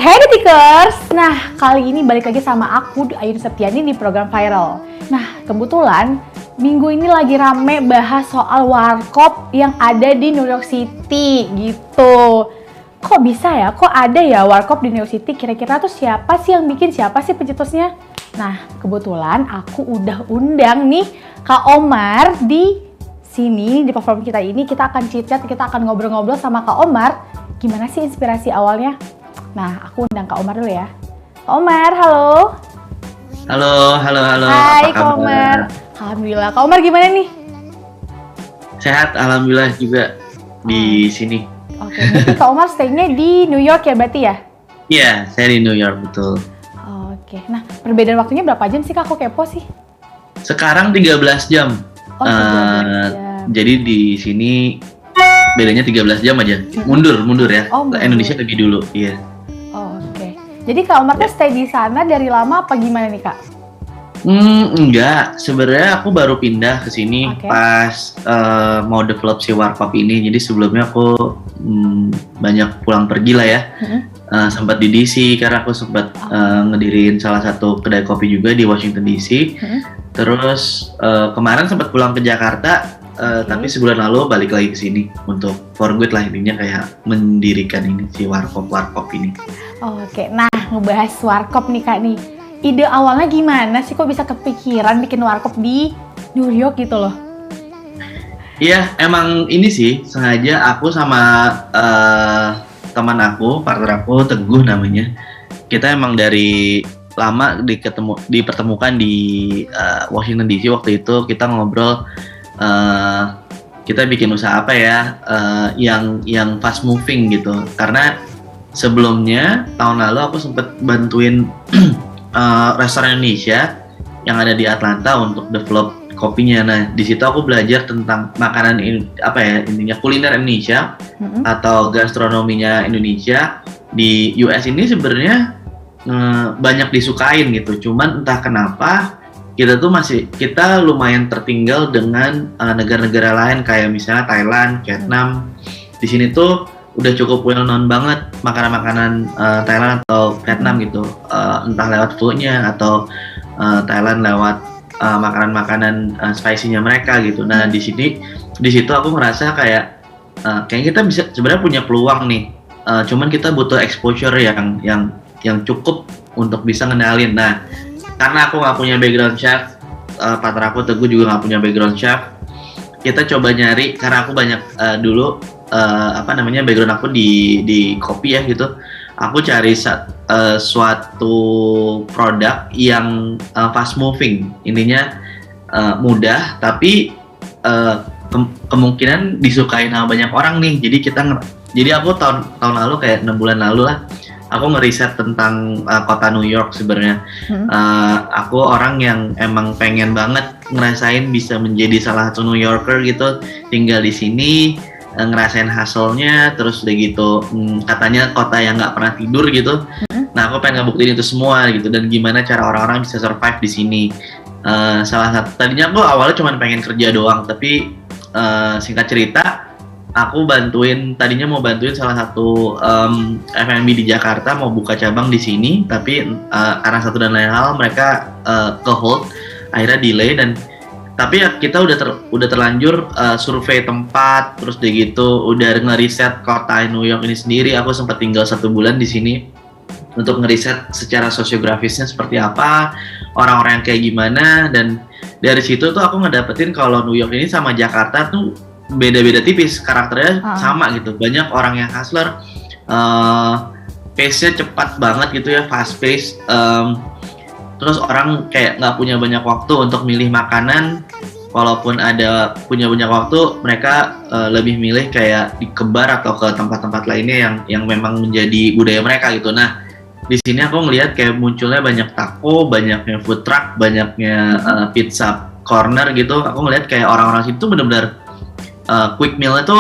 Hai Detikers! Nah, kali ini balik lagi sama aku, Ayun Septiani di program Viral. Nah, kebetulan minggu ini lagi rame bahas soal warkop yang ada di New York City gitu. Kok bisa ya? Kok ada ya warkop di New York City? Kira-kira tuh siapa sih yang bikin? Siapa sih pencetusnya? Nah, kebetulan aku udah undang nih Kak Omar di sini, di platform kita ini. Kita akan chit-chat, kita akan ngobrol-ngobrol sama Kak Omar. Gimana sih inspirasi awalnya? Nah, aku undang Kak Omar dulu ya. Kak Omar, halo. Halo. Hai Kak Omar. Alhamdulillah. Kak Omar gimana nih? Sehat, alhamdulillah juga di sini. Oke, berarti Kak Omar stay-nya di New York ya berarti ya? Iya, saya di New York, betul. Oke, nah perbedaan waktunya berapa jam sih Kak? Aku kepo sih. Sekarang 13 jam. Oh, 13 jam. Jadi di sini bedanya 13 jam aja. Mundur ya. Oh, mundur. Indonesia lebih dulu, iya. Oke. Jadi Kak Omar tuh stay di sana dari lama apa gimana nih Kak? Enggak. Sebenarnya aku baru pindah ke sini pas mau develop si warkop ini. Jadi sebelumnya aku banyak pulang pergi lah ya. Sempat di DC karena aku sempat ngedirin salah satu kedai kopi juga di Washington DC. Terus kemarin sempat pulang ke Jakarta. Tapi sebulan lalu balik lagi ke sini untuk for good lah, intinya kayak mendirikan ini si warkop ini. Oke, nah ngebahas warkop nih Kak nih. Ide awalnya gimana sih kok bisa kepikiran bikin warkop di New York gitu loh? Iya, emang ini sih sengaja aku sama teman aku, partner aku Teguh namanya. Kita emang dari lama dipertemukan di Washington DC. Waktu itu kita ngobrol kita bikin usaha apa ya yang fast moving gitu, karena sebelumnya tahun lalu aku sempat bantuin restoran Indonesia yang ada di Atlanta untuk develop kopinya. Nah di situ aku belajar tentang makanan intinya kuliner Indonesia atau gastronominya Indonesia di US ini sebenarnya banyak disukain gitu, cuman entah kenapa kita lumayan tertinggal dengan negara-negara lain kayak misalnya Thailand, Vietnam. Di sini tuh udah cukup well known banget makanan-makanan Thailand atau Vietnam gitu, entah lewat foodnya atau Thailand lewat makanan-makanan spicy-nya mereka gitu. Nah di situ aku ngerasa kayaknya kita bisa sebenarnya punya peluang nih, cuman kita butuh exposure yang cukup untuk bisa ngenalin. Nah karena aku nggak punya background chef, partner aku Teguh juga nggak punya background chef, kita coba nyari, karena aku banyak dulu background aku di kopi ya gitu. Aku cari suatu produk yang fast moving, intinya mudah tapi kemungkinan disukain sama banyak orang nih. Jadi aku tahun lalu kayak 6 bulan lalu lah, aku ngeriset tentang kota New York sebenarnya. Aku orang yang emang pengen banget ngerasain bisa menjadi salah satu New Yorker gitu, tinggal di sini, ngerasain hustle-nya, terus udah gitu katanya kota yang nggak pernah tidur gitu. Nah aku pengen ngebuktiin itu semua gitu, dan gimana cara orang-orang bisa survive di sini. Salah satu tadinya aku awalnya cuma pengen kerja doang, tapi singkat cerita aku tadinya mau bantuin salah satu F&B di Jakarta mau buka cabang di sini, tapi karena satu dan lain hal mereka ke hold, akhirnya delay. Tapi ya kita udah terlanjur survei tempat, terus gitu udah ngeriset kota New York ini sendiri. Aku sempat tinggal 1 bulan di sini untuk ngeriset secara sosiografisnya seperti apa, orang-orang yang kayak gimana, dan dari situ tuh aku ngedapetin kalau New York ini sama Jakarta tuh beda-beda tipis, karakternya sama gitu. Banyak orang yang hustler, pace-nya cepat banget gitu ya, fast pace. Terus orang kayak nggak punya banyak waktu untuk milih makanan. Walaupun punya banyak waktu, mereka lebih milih kayak di kebar atau ke tempat-tempat lainnya yang memang menjadi budaya mereka gitu. Nah, di sini aku ngelihat kayak munculnya banyak taco, banyaknya food truck, banyaknya pizza corner gitu. Aku ngelihat kayak orang-orang situ benar-benar quick meal itu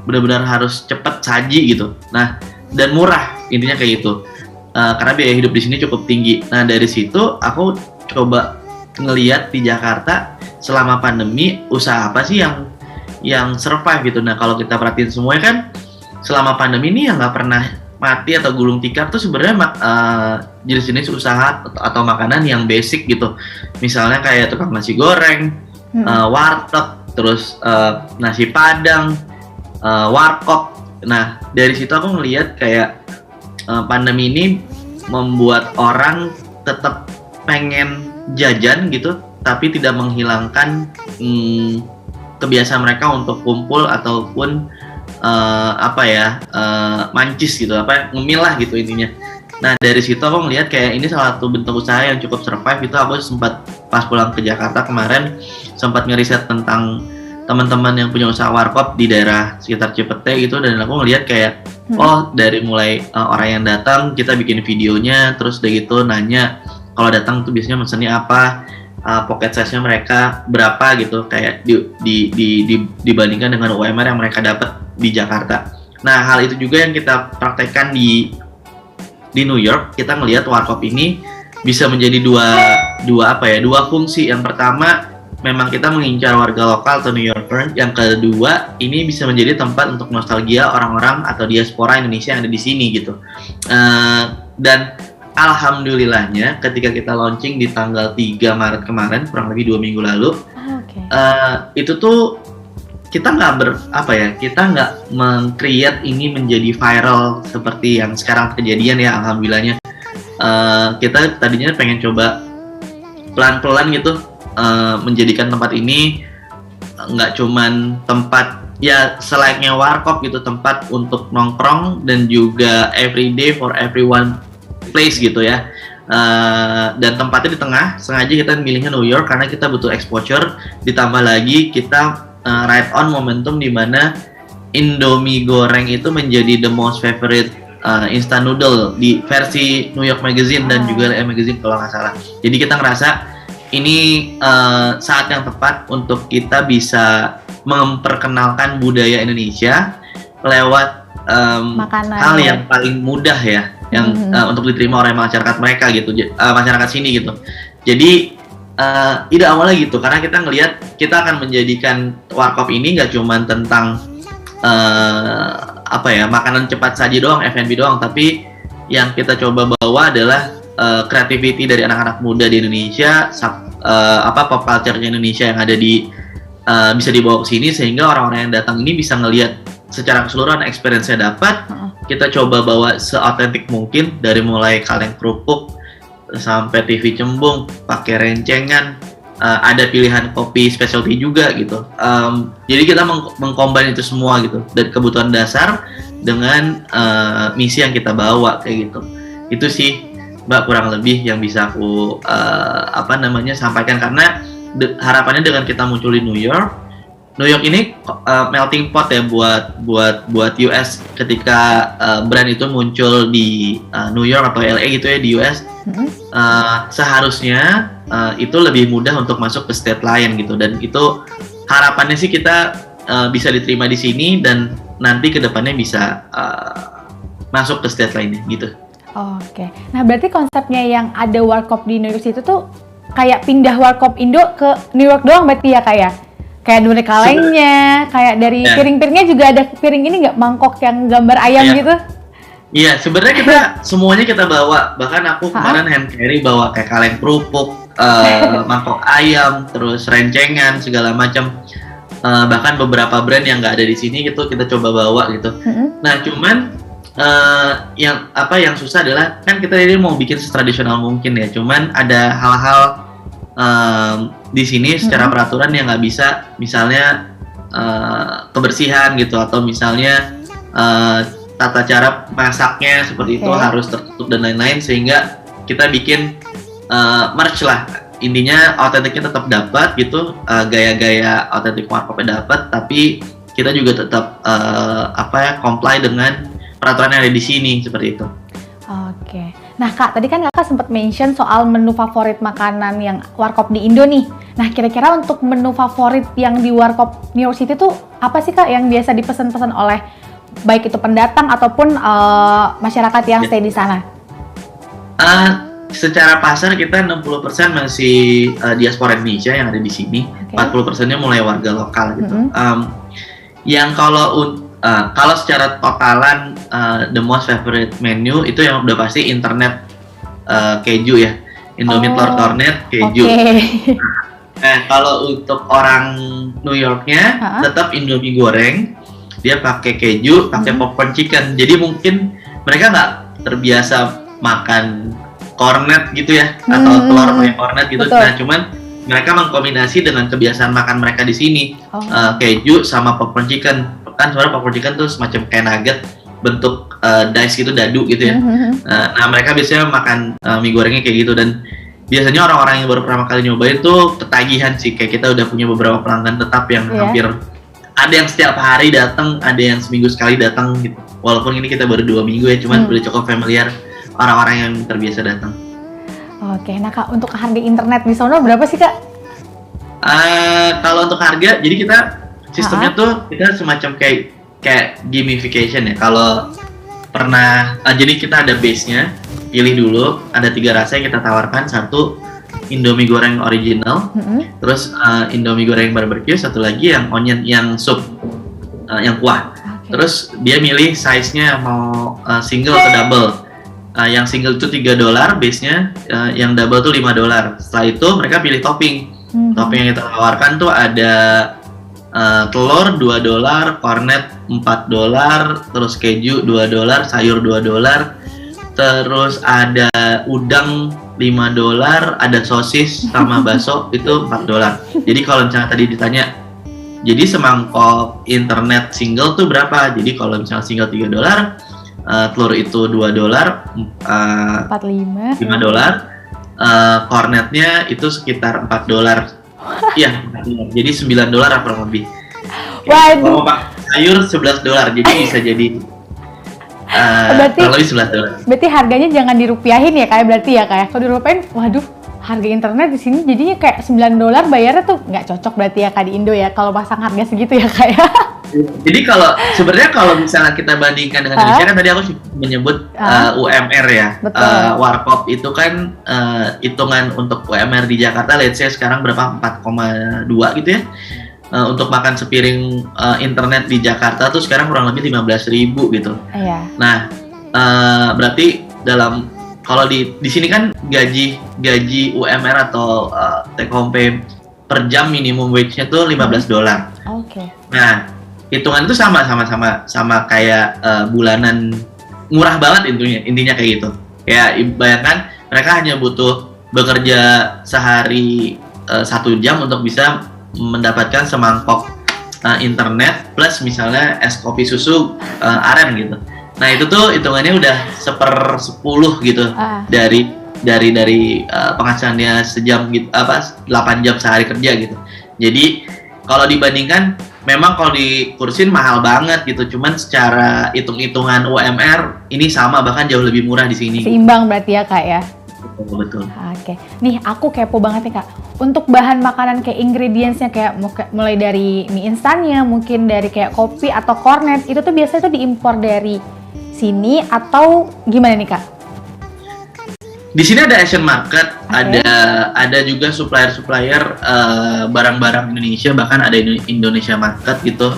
benar-benar harus cepet saji gitu. Nah, dan murah intinya kayak gitu. Karena biaya hidup di sini cukup tinggi. Nah, dari situ aku coba ngelihat di Jakarta selama pandemi usaha apa sih yang survive gitu. Nah, kalau kita perhatiin semuanya kan selama pandemi ini yang nggak pernah mati atau gulung tikar tuh sebenarnya jenis-jenis usaha atau makanan yang basic gitu. Misalnya kayak tukang nasi goreng, warteg, terus nasi padang, warkop. Nah, dari situ aku ngelihat kayak pandemi ini membuat orang tetap pengen jajan gitu, tapi tidak menghilangkan kebiasaan mereka untuk kumpul ataupun mancis gitu, ngemil lah gitu intinya. Nah, dari situ aku ngelihat kayak ini salah satu bentuk usaha yang cukup survive. Itu aku sempat pas pulang ke Jakarta kemarin sempat ngeriset tentang teman-teman yang punya usaha warkop di daerah sekitar Cipete gitu, dan aku ngelihat kayak dari mulai orang yang datang kita bikin videonya, terus udah gitu nanya kalau datang tuh biasanya mesennya apa, pocket size-nya mereka berapa gitu, kayak dibandingkan dengan UMR yang mereka dapat di Jakarta. Nah, hal itu juga yang kita praktekkan di New York. Kita ngelihat warkop ini bisa menjadi dua fungsi. Yang pertama, memang kita mengincar warga lokal atau New Yorker. Yang kedua, ini bisa menjadi tempat untuk nostalgia orang-orang atau diaspora Indonesia yang ada di sini gitu. Dan alhamdulillahnya ketika kita launching di tanggal 3 Maret kemarin, kurang lebih 2 minggu lalu, itu tuh kita nggak meng-create ini menjadi viral seperti yang sekarang kejadian ya, alhamdulillahnya. Kita tadinya pengen coba pelan-pelan gitu menjadikan tempat ini nggak cuman tempat ya selayaknya warkop gitu, tempat untuk nongkrong dan juga everyday for everyone place gitu ya. Dan tempatnya di tengah, sengaja kita milihnya New York karena kita butuh exposure, ditambah lagi kita right on momentum di mana Indomie goreng itu menjadi the most favorite instant noodle di versi New York Magazine dan juga LA Magazine kalau nggak salah. Jadi kita ngerasa ini saat yang tepat untuk kita bisa memperkenalkan budaya Indonesia lewat hal yang paling mudah ya, yang untuk diterima oleh masyarakat mereka gitu, masyarakat sini gitu. Jadi ide awalnya gitu, karena kita ngelihat kita akan menjadikan warkop ini nggak cuma tentang makanan cepat saji doang, F&B doang, tapi yang kita coba bawa adalah creativity dari anak-anak muda di Indonesia, pop culture-nya Indonesia yang ada di bisa dibawa ke sini sehingga orang-orang yang datang ini bisa ngelihat secara keseluruhan experience-nya dapat. Kita coba bawa seotentik mungkin dari mulai kaleng kerupuk sampai TV cembung, pakai rencengan, ada pilihan kopi specialty juga gitu. Jadi kita mengcombine itu semua gitu, dari kebutuhan dasar dengan misi yang kita bawa kayak gitu. Itu sih Mbak kurang lebih yang bisa aku sampaikan, karena harapannya dengan kita muncul di New York ini melting pot ya buat US ketika brand itu muncul di New York atau LA gitu ya, di US. Seharusnya itu lebih mudah untuk masuk ke state lain gitu, dan itu harapannya sih kita bisa diterima di sini dan nanti kedepannya bisa masuk ke state lainnya gitu. Oke. Nah, berarti konsepnya yang ada warkop di New York itu tuh kayak pindah warkop Indo ke New York doang berarti ya, kayak dari kalengnya, kayak dari piring-piringnya juga ada piring ini nggak, mangkok yang gambar ayam gitu? Iya, sebenarnya kita semuanya kita bawa. Bahkan aku kemarin hand carry bawa kayak kaleng kerupuk, mangkok ayam, terus rencengan segala macam. Bahkan beberapa brand yang nggak ada di sini gitu kita coba bawa gitu. Nah, cuman yang susah adalah kan kita ini mau bikin setradisional mungkin ya. Cuman ada hal-hal di sini secara peraturan yang nggak bisa, misalnya kebersihan gitu, atau misalnya tata cara masaknya seperti itu harus tertutup dan lain-lain, sehingga kita bikin merch lah. Intinya autentiknya tetap dapat gitu, gaya-gaya autentik warkopnya dapat, tapi kita juga tetap comply dengan peraturan yang ada di sini seperti itu. Oke. Nah Kak, tadi kan Kakak sempat mention soal menu favorit makanan yang warkop di Indo nih. Nah kira-kira untuk menu favorit yang di warkop New York City tuh apa sih Kak yang biasa dipesan-pesan oleh baik itu pendatang ataupun masyarakat yang stay di sana? Secara pasar kita 60% masih diaspora Indonesia yang ada di sini, 40%-nya mulai warga lokal gitu. Yang kalau secara totalan the most favorite menu itu yang udah pasti internet keju ya, Indomie telur kornet keju. Nah kalau untuk orang New Yorknya tetap Indomie goreng, dia pakai keju, pakai popcorn chicken. Jadi mungkin mereka nggak terbiasa makan kornet gitu ya, atau telur pakai kornet gitu. Betul. Nah cuman mereka mengkombinasi dengan kebiasaan makan mereka di sini, keju sama popcorn chicken. Kan sebenarnya popcorn chicken tuh semacam kayak nugget bentuk dice gitu, dadu gitu ya. Nah mereka biasanya makan mie gorengnya kayak gitu, dan biasanya orang-orang yang baru pertama kali nyobain tuh ketagihan sih. Kayak kita udah punya beberapa pelanggan tetap yang hampir ada yang setiap hari datang, ada yang seminggu sekali datang gitu. Walaupun ini kita baru 2 minggu ya, cuman udah cukup familiar orang-orang yang terbiasa datang. Oke, nah Kak, untuk harga internet di sana berapa sih Kak? Kalau untuk harga, jadi kita sistemnya tuh kita semacam kayak gamification ya. Kalau pernah, jadi kita ada base-nya, pilih dulu, ada 3 rasa yang kita tawarkan. Satu, Indomie goreng original, terus Indomie goreng barbecue, satu lagi yang onion, yang sup, yang kuah. Terus dia milih size-nya mau single atau double. Yang single itu $3 base-nya, yang double tuh $5. Setelah itu mereka pilih topping. Topping yang kita tawarkan tuh ada telur $2, kornet $4, terus keju $2, sayur $2, terus ada udang $5, ada sosis sama bakso itu $4. Jadi kalau misalnya tadi ditanya, jadi semangkok internet single tuh berapa? Jadi kalau misalnya single $3, telur itu $2, $5, kornetnya itu sekitar $4. Iya, jadi $9 kurang lebih. Kalau sayur $11, jadi bisa jadi kurang lebih $11. Berarti harganya jangan dirupiahin ya kayak berarti ya kayak kalau dirupiahin, waduh, harga internet di sini jadinya kayak $9 bayarnya tuh nggak cocok berarti ya Kak di Indo ya kalau pasang harga segitu ya Kak ya. Jadi sebenarnya kalau misalnya kita bandingkan dengan Indonesia kan tadi aku menyebut UMR ya. Warkop itu kan hitungan untuk UMR di Jakarta, let's say sekarang berapa, 4,2 gitu ya. Untuk makan sepiring internet di Jakarta tuh sekarang kurang lebih 15.000 gitu. Nah, berarti kalau di sini kan gaji UMR atau take home pay per jam minimum wage-nya tuh $15. Nah, hitungan itu sama kayak bulanan, murah banget intinya kayak gitu. Kayak bayangkan mereka hanya butuh bekerja sehari 1 jam untuk bisa mendapatkan semangkok internet plus misalnya es kopi susu aren gitu. Nah itu tuh hitungannya udah 1/10 gitu dari penghasilannya sejam gitu, 8 jam sehari kerja gitu. Jadi kalau dibandingkan, memang kalau dikursin mahal banget gitu. Cuman secara hitung-hitungan UMR ini sama, bahkan jauh lebih murah di sini. Seimbang berarti ya Kak ya. Betul. Oke. Nih aku kepo banget nih Kak. Untuk bahan makanan kayak ingredients-nya kayak mulai dari mie instannya, mungkin dari kayak kopi atau kornet, itu tuh biasanya tuh diimpor dari sini atau gimana nih Kak? Di sini ada Asian market, ada juga supplier barang-barang Indonesia, bahkan ada Indonesia market gitu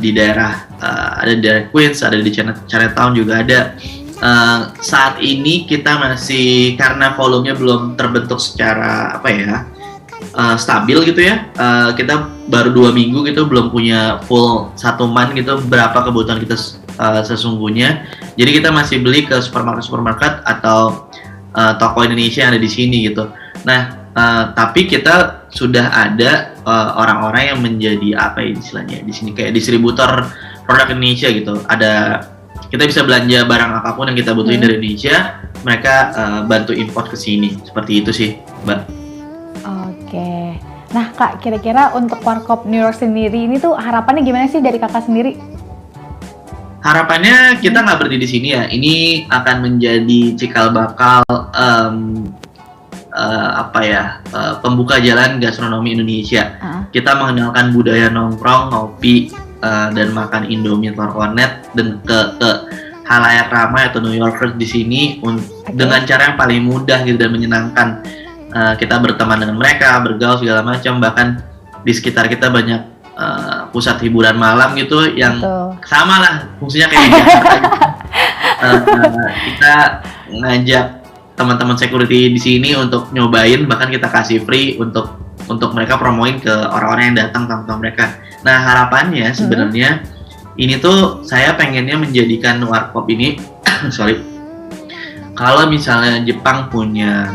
di daerah ada di daerah Queens, ada di Chinatown juga ada. Saat ini kita masih, karena volumenya belum terbentuk secara stabil gitu ya. Kita baru 2 minggu gitu, belum punya full 1 month gitu berapa kebutuhan kita sesungguhnya. Jadi kita masih beli ke supermarket atau toko Indonesia yang ada di sini gitu. Nah, tapi kita sudah ada orang-orang yang menjadi istilahnya di sini kayak distributor produk Indonesia gitu. Kita bisa belanja barang apapun yang kita butuhin dari Indonesia, mereka bantu import ke sini. Seperti itu sih, Mbak. Oke. Nah, Kak, kira-kira untuk Warkop New York sendiri ini tuh harapannya gimana sih dari Kakak sendiri? harapannya kita nggak berhenti di sini ya. Ini akan menjadi cikal bakal pembuka jalan gastronomi Indonesia. Kita mengenalkan budaya nongkrong, ngopi, dan makan Indomie telur kornet dan ke halayak ramai atau New Yorkers di sini dengan cara yang paling mudah gitu dan menyenangkan. Kita berteman dengan mereka, bergaul segala macam, bahkan di sekitar kita banyak pusat hiburan malam gitu yang sama lah fungsinya kayak di Jakarta gitu. Kita ngajak teman-teman security di sini untuk nyobain, bahkan kita kasih free untuk mereka promoin ke orang-orang yang datang tamu-tamu mereka. Nah harapannya sebenarnya ini tuh saya pengennya menjadikan Warkop ini kalau misalnya Jepang punya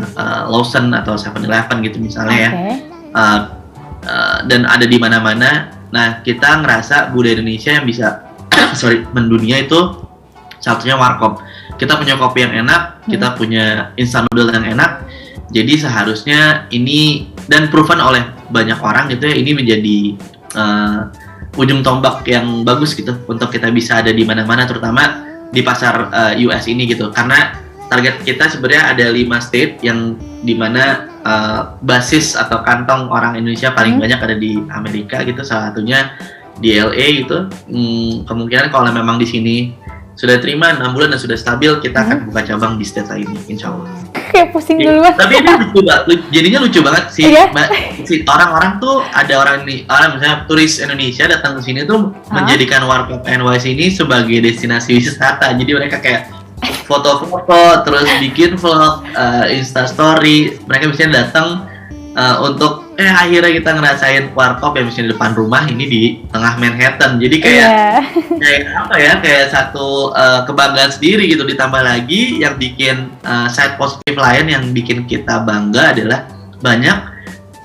Lawson atau 7-Eleven gitu misalnya dan ada di mana-mana. Nah kita ngerasa budaya Indonesia yang bisa mendunia itu satunya Warkop. Kita punya kopi yang enak, kita punya instant noodle yang enak. Jadi seharusnya ini, dan proven oleh banyak orang gitu ya, ini menjadi ujung tombak yang bagus gitu untuk kita bisa ada di mana-mana, terutama di pasar US ini gitu. Karena target kita sebenarnya ada 5 state yang dimana basis atau kantong orang Indonesia paling banyak ada di Amerika gitu. Salah satunya di LA gitu. Kemungkinan kalau memang di sini sudah terima 6 bulan dan sudah stabil, kita akan buka cabang di state lainnya, insya Allah. Kayak pusing duluan. Tapi ini jadinya lucu banget sih. Orang-orang tuh ada orang misalnya turis Indonesia datang ke sini tuh menjadikan Warkop NYC ini sebagai destinasi wisata. Jadi mereka kayak foto-foto, terus bikin vlog, Insta story. Mereka biasanya datang untuk akhirnya kita ngerasain Warkop yang misalnya di depan rumah ini di tengah Manhattan. Jadi kayak satu kebanggaan sendiri gitu. Ditambah lagi yang bikin side positif lain yang bikin kita bangga adalah banyak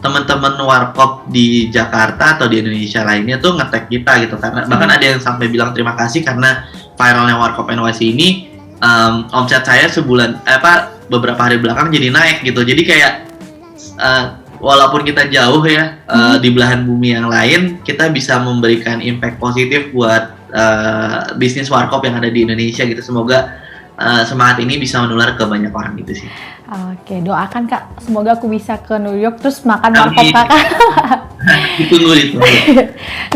teman-teman Warkop di Jakarta atau di Indonesia lainnya tuh nge-tag kita gitu, karena bahkan ada yang sampai bilang terima kasih karena viralnya Warkop NYC ini omset saya beberapa hari belakang jadi naik gitu. Jadi kayak walaupun kita jauh ya di belahan bumi yang lain, kita bisa memberikan impact positif buat bisnis Warkop yang ada di Indonesia gitu. Semoga semangat ini bisa menular ke banyak orang gitu sih. Oke, doakan Kak, semoga aku bisa ke New York terus makan Warkop Kakak. Ditunggu.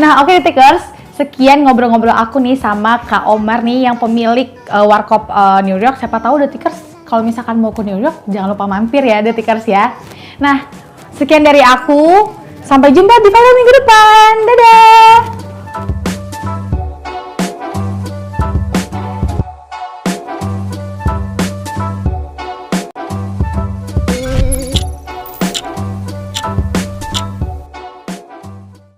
Nah, oke Tikers, sekian ngobrol-ngobrol aku nih sama Kak Omar nih yang pemilik Warkop New York. Siapa tahu The Tikers kalau misalkan mau ke New York jangan lupa mampir ya The Tikers ya. Nah, sekian dari aku. Sampai jumpa di video minggu depan. Dadah!